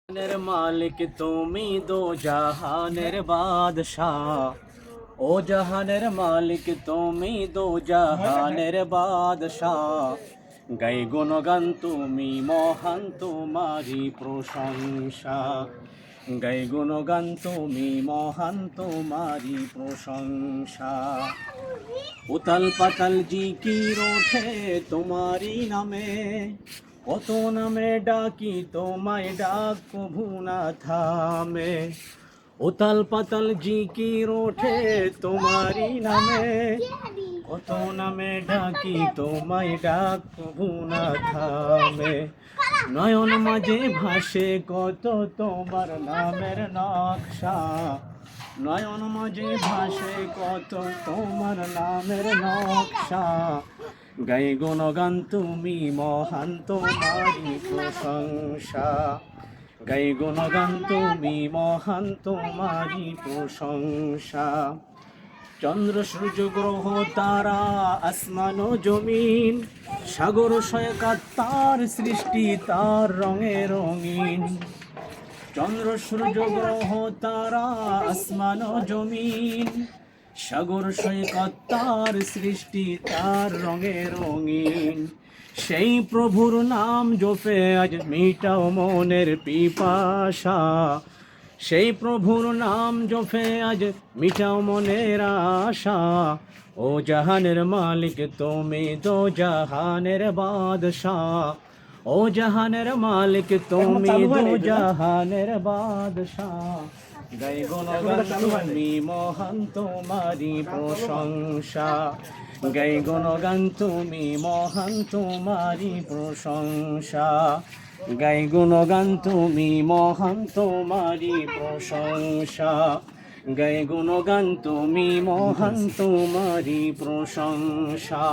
জাহানের মালিক তুমি, দো জাহানের বাদশাহ। ও জাহানের মালিক তুমি, দো জাহানের বাদশাহ। গাই গুণগান তুমি, মহান তোমারি প্রশংসা। গাই গুণগান তুমি, মহান তোমারি প্রশংসা। উতাল পাতাল জিকির ওঠে তোমারি নামে, কত নামে ডাকি তোমায়, ডাক কভু না থামে। উতাল পাতাল জিকির ওঠে তোমারি নামে, কত নামে ডাকি তোমায়, ডাক কভু না থামে। নয়ন মাঝে ভাসে কত তোমার নামের নকশা, নয়ন মাঝে ভাসে কত তোমার নামের নকশা। গাই গুণগান তুমি, মহান তোমারি প্রশংসা। গাই গুণগান তুমি, মহান তোমারি প্রশংসা। চন্দ্র সূর্য গ্রহ তারা আসমান ও জমিন, সাগর সৈকত তার সৃষ্টি, তার রঙে রঙিন। চন্দ্র সূর্য গ্রহ তারা আসমান ও জমিন, সাগর সৈকত তার সৃষ্টি, তার রঙে রঙিন। সেই প্রভুর নাম জপে আজ মিটাও মনের পিপাসা, সেই প্রভুর নাম জপে আজ মিটাও মনের আশা। ও জাহানের মালিক তুমি, দো জাহানের বাদশাহ। ও জাহানের মালিক তুমি, দো জাহানের বাদশাহ। গাই গুণগান তুমি, মহান তোমারি প্রশংসা। গাই গুণগান তুমি, মহান তোমারি প্রশংসা। গাই গুণগান তুমি, মহান তোমারি প্রশংসা। গাই গুণগান তুমি, মহান তোমারি প্রশংসা।